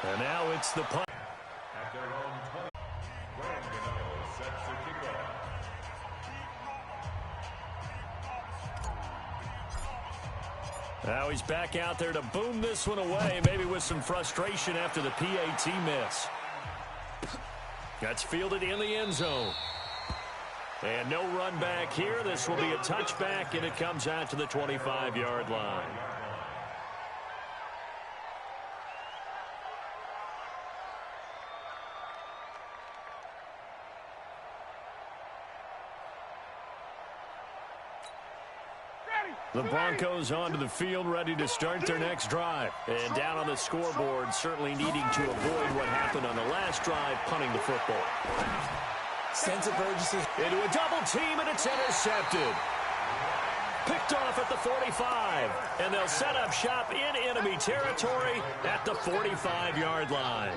And now it's the punt. At their own 20, Brandon sets the kickoff. Now he's back out there to boom this one away, maybe with some frustration after the PAT miss. That's fielded in the end zone. And no run back here. This will be a touchback, and it comes out to the 25-yard line. The Broncos onto the field, ready to start their next drive. And down on the scoreboard, certainly needing to avoid what happened on the last drive, punting the football. Sense of urgency. Into a double team, and it's intercepted. Picked off at the 45. And they'll set up shop in enemy territory at the 45-yard line.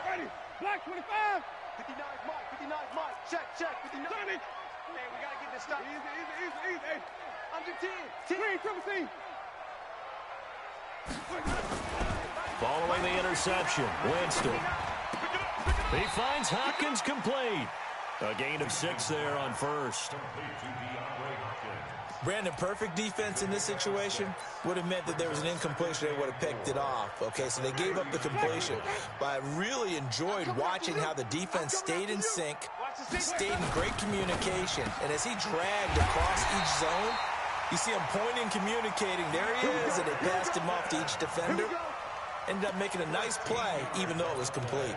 Ready. Black 25. 59 Mike. 59 Mike. Check. 59. Hey, we got to get this stuff. Easy. Hey. Under 10. Triple C. Following the interception, Winston. He finds Hopkins complete. A gain of 6 there on first. Brandon, perfect defense in this situation would have meant that there was an incompletion. They would have picked it off. Okay, so they gave up the completion. But I really enjoyed watching how the defense stayed in sync, stayed in great communication. And as he dragged across each zone, you see him pointing, communicating. There he is, and they passed him off to each defender. Ended up making a nice play, even though it was complete.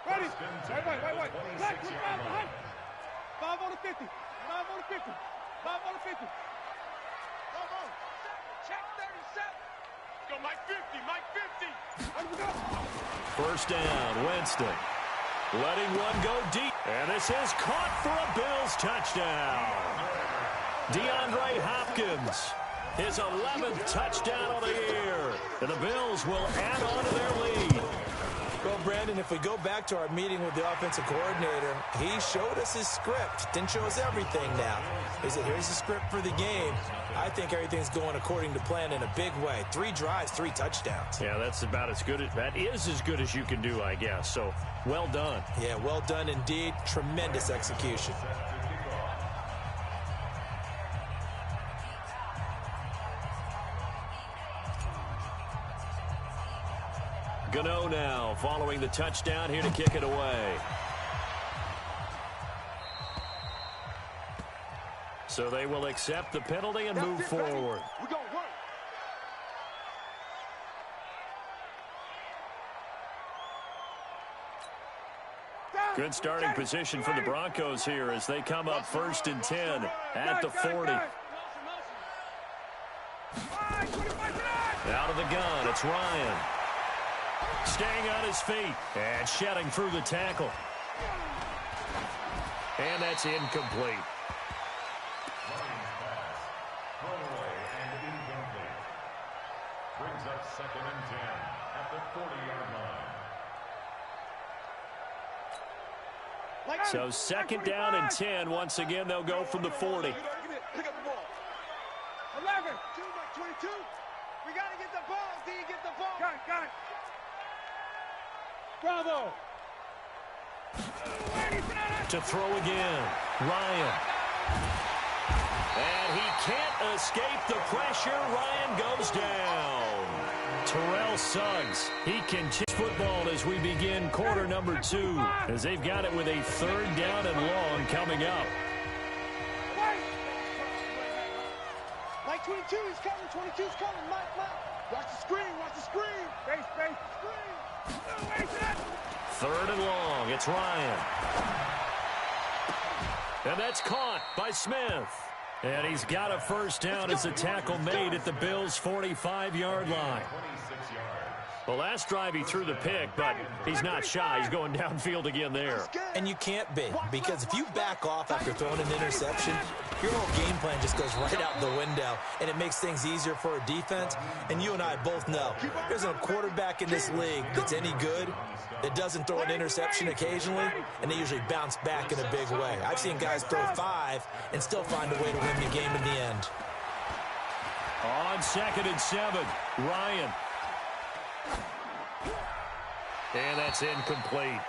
Ready. Wait. Black 25 behind. 5 on the 50. 5 on the 50. 5 on the 50. Come on. Check 37. Go, Mike 50. Mike 50. Let me go. First down, Winston. Letting one go deep. And this is caught for a Bills touchdown. DeAndre Hopkins, his 11th touchdown of the year. And the Bills will add on to their lead. Well, Brandon, if we go back to our meeting with the offensive coordinator, he showed us his script. Didn't show us everything now. He said, here's the script for the game. I think everything's going according to plan in a big way. 3 drives, 3 touchdowns. Yeah, that's about as good. That is as good as you can do, I guess. So, well done. Yeah, well done indeed. Tremendous execution. Gano now following the touchdown here to kick it away. So they will accept the penalty and move forward. We're going to work. Good starting position for the Broncos here as they come up 1st and 10 at the 40. Out of the gun, it's Ryan. Staying on his feet and shedding through the tackle. And that's incomplete. Brings up 2nd and 10 at the 40-yard line. So 2nd down and 10. Once again, they'll go from the 40. Pick up the ball. 11. 22. We got to get the ball. D, get the ball. Got it. Bravo. To throw again, Ryan. And he can't escape the pressure. Ryan goes down. Terrell Suggs, he can chase football as we begin quarter number 2, as they've got it with a 3rd down and long coming up. Mike 22 is coming. 22's coming. Mike. Watch the screen. Space. Screen. 3rd and long. It's Ryan. And that's caught by Smith. And he's got a 1st down as a tackle made at the Bills' 45-yard line. The last drive he threw the pick, but he's not shy. He's going downfield again there. And you can't be, because if you back off after throwing an interception, your whole game plan just goes right out the window, and it makes things easier for a defense. And you and I both know there's a quarterback in this league that's any good that doesn't throw an interception occasionally, and they usually bounce back in a big way. I've seen guys throw 5 and still find a way to win the game in the end. 2nd and 7. Ryan. And that's incomplete.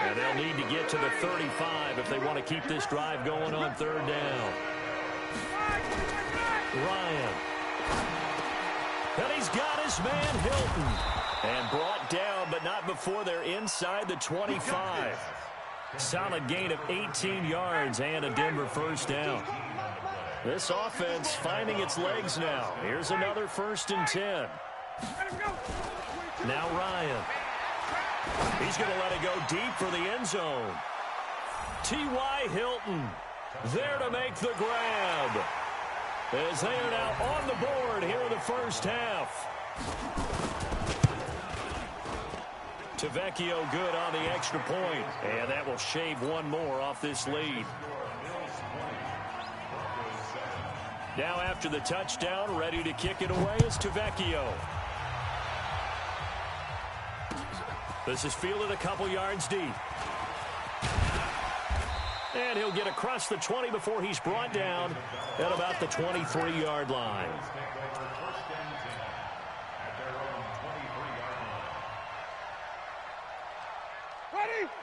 And they'll need to get to the 35 if they want to keep this drive going on 3rd down. Ryan. And he's got his man Hilton. And brought down, but not before they're inside the 25. Solid gain of 18 yards and a Denver 1st down. This offense finding its legs now. Here's another 1st and 10. Now Ryan. He's going to let it go deep for the end zone. T.Y. Hilton there to make the grab. As they are now on the board here in the 1st half. Tavecchio good on the extra point. And that will shave one more off this lead. Now after the touchdown, ready to kick it away is Tavecchio. This is fielded a couple yards deep. And he'll get across the 20 before he's brought down at about the 23-yard line.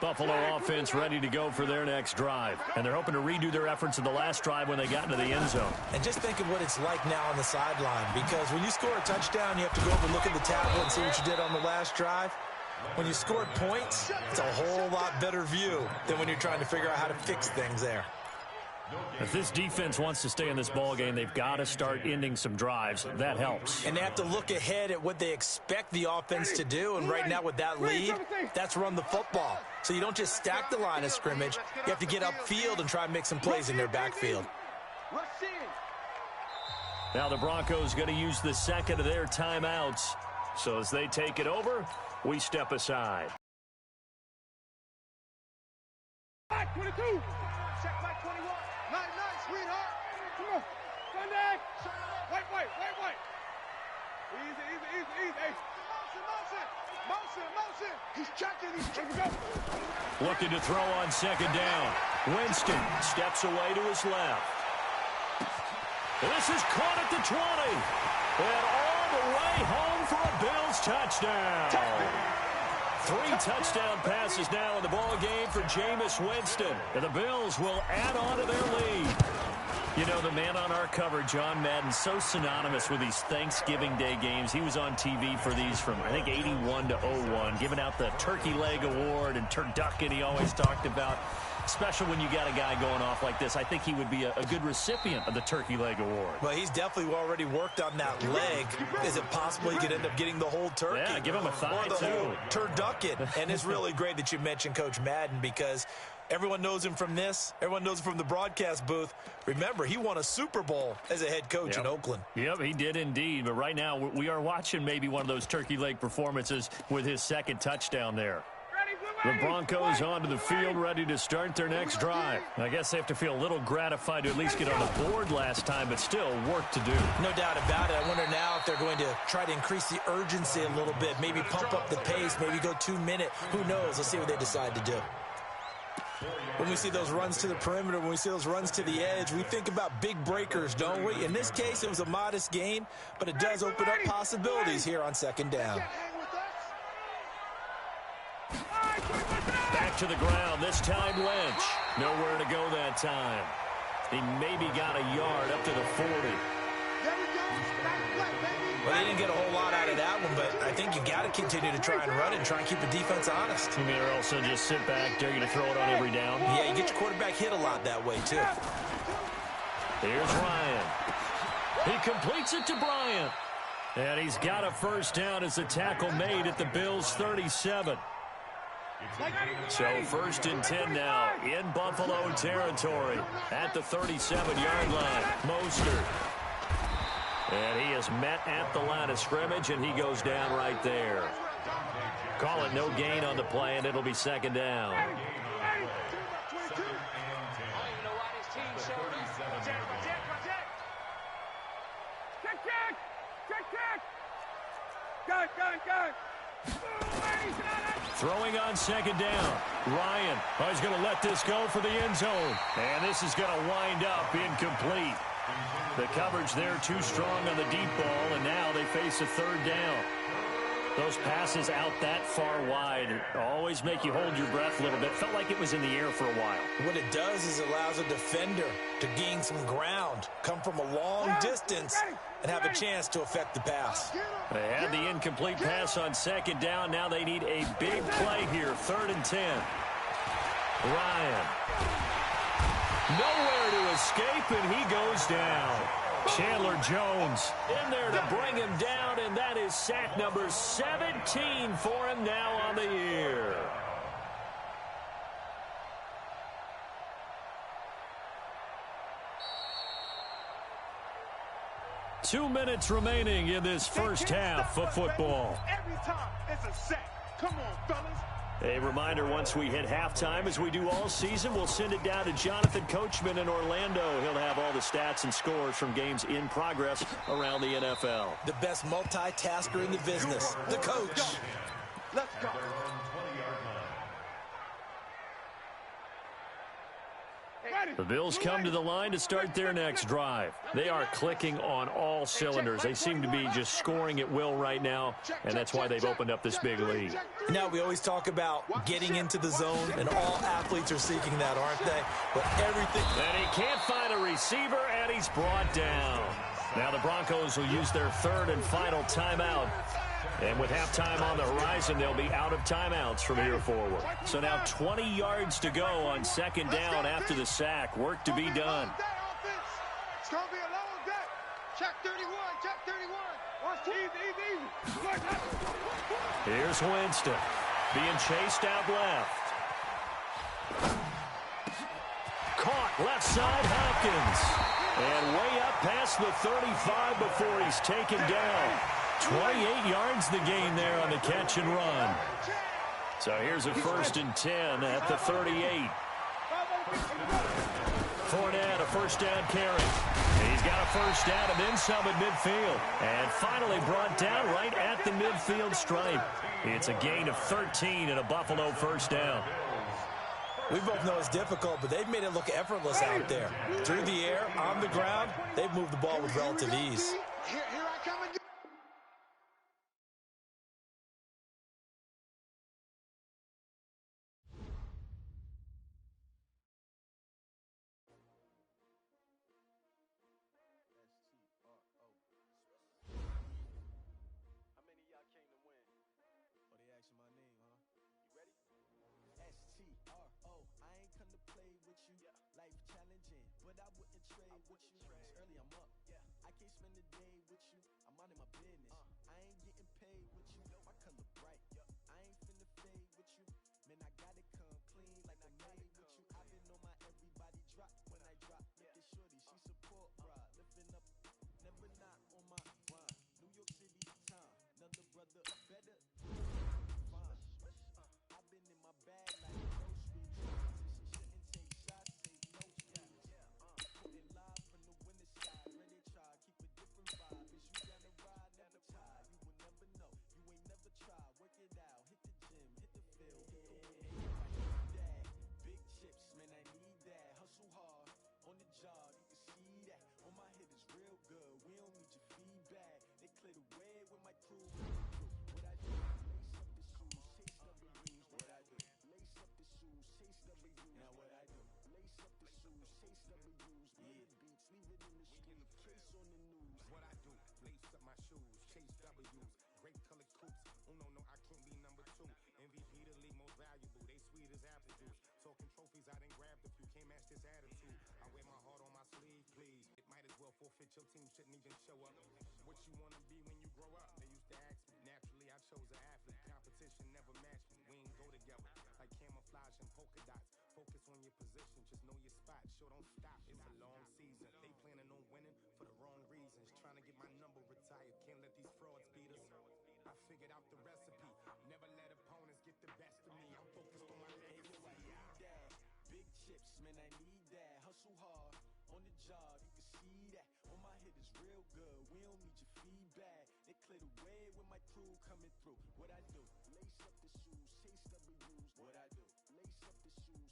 Buffalo offense ready to go for their next drive. And they're hoping to redo their efforts in the last drive when they got into the end zone. And just think of what it's like now on the sideline. Because when you score a touchdown, you have to go over and look at the tablet and see what you did on the last drive. When you scored points, it's a whole lot better view than when you're trying to figure out how to fix things there. If this defense wants to stay in this ball game, they've got to start ending some drives. That helps. And they have to look ahead at what they expect the offense to do. And right now with that lead, that's run the football. So you don't just stack the line of scrimmage. You have to get upfield and try and make some plays in their backfield. Now the Broncos going to use the 2nd of their timeouts. So as they take it over, we step aside. Back 22. Check back 21. Night, sweetheart. Come on. Sunday. Wait. Easy. Hey. Motion. He's checking. Looking to throw on 2nd down. Winston steps away to his left. This is caught at the 20. And all the way home for a Bills touchdown. 3 touchdown passes now in the ball game for Jameis Winston. And the Bills will add on to their lead. You know, the man on our cover, John Madden, so synonymous with these Thanksgiving Day games. He was on TV for these from, I think, 81 to 01, giving out the Turkey Leg Award and turducken he always talked about. Special when you got a guy going off like this. I think he would be a good recipient of the Turkey Leg Award. Well, he's definitely already worked on that leg. Is it possible he could end up getting the whole turkey? Yeah, give him a thigh, or the too. Whole turducken. And it's really great that you mentioned Coach Madden because everyone knows him from this. Everyone knows him from the broadcast booth. Remember, he won a Super Bowl as a head coach in Oakland. Yep, he did indeed. But right now, we are watching maybe one of those turkey leg performances with his 2nd touchdown there. The Broncos onto the field, ready to start their next drive. I guess they have to feel a little gratified to at least get on the board last time, but still work to do. No doubt about it. I wonder now if they're going to try to increase the urgency a little bit, maybe pump up the pace, maybe go 2-minute. Who knows? Let's see what they decide to do. When we see those runs to the perimeter, when we see those runs to the edge, we think about big breakers, don't we? In this case, it was a modest gain, but it does open up possibilities here on 2nd down. Back to the ground, this time Lynch. Nowhere to go that time. He maybe got a yard up to the 40. Well, they didn't get a whole lot out of that one, but I think you got to continue to try and run it and try and keep the defense honest. You mean, or also just sit back, dare you to throw it on every down? Yeah, you get your quarterback hit a lot that way, too. Here's Ryan. He completes it to Bryant. And he's got a 1st down as the tackle made at the Bills' 37. So 1st and 10 now in Buffalo territory at the 37-yard line. Mostert. And he is met at the line of scrimmage, and he goes down right there. Call it no gain on the play, and it'll be 2nd down. Check. Throwing on second down. Ryan is going to let this go for the end zone. And this is going to wind up incomplete. The coverage there too strong on the deep ball, and now they face a third down. Those passes out that far wide always make you hold your breath a little bit. Felt like it was in the air for a while. What it does is it allows a defender to gain some ground, come from a long distance, and have a chance to affect the pass. They had the incomplete pass on second down. Now they need a big play here, 3rd and 10. Ryan. Nowhere to escape, and he goes down. Chandler Jones in there to bring him down, and that is sack number 17 for him now on the year. Two minutes remaining in this first half of football. Every time it's a sack. Come on, fellas. A reminder, once we hit halftime, as we do all season, we'll send it down to Jonathan Coachman in Orlando. He'll have all the stats and scores from games in progress around the NFL. The best multitasker in the business, the coach. Let's go. The Bills come to the line to start their next drive. They are clicking on all cylinders. They seem to be just scoring at will right now, and that's why they've opened up this big lead. Now, we always talk about getting into the zone, and all athletes are seeking that, aren't they? But everything... And he can't find a receiver, and he's brought down. Now the Broncos will use their 3rd and final timeout. And with halftime on the horizon, they'll be out of timeouts from here forward. So now 20 yards to go on second down after the sack. Work to be done. It's going to be a long day. Check 31, check 31. Easy. Here's Winston being chased out left. Caught left side, Hopkins. And way up past the 35 before he's taken down. 28 yards the gain there on the catch and run. So here's a 1st and 10 at the 38. Fournette, a first down carry. He's got a first down and then some at midfield. And finally brought down right at the midfield stripe. It's a gain of 13 and a Buffalo first down. We both know it's difficult, but they've made it look effortless out there. Through the air, on the ground, they've moved the ball with relative ease. Here I come again. Forfeit your team, shouldn't even show up. What you want to be when you grow up? They used to ask me. Naturally, I chose an athlete. Competition never matched me. We ain't go together like camouflage and polka dots. Focus on your position, just know your spot. Sure, don't stop. It's a long season. They planning on winning for the wrong reasons. Trying to get my number retired. Can't let these frauds beat us. I figured out the recipe. Never let opponents get the best of me. I'm focused on my legacy. Big chips, man, I need that. Hustle hard on the job. You can see that. On my hit is real good. We don't need your feedback. They clear the Way with my crew coming through. What I do? Lace up the shoes, chase W's. What I do? Lace up the shoes,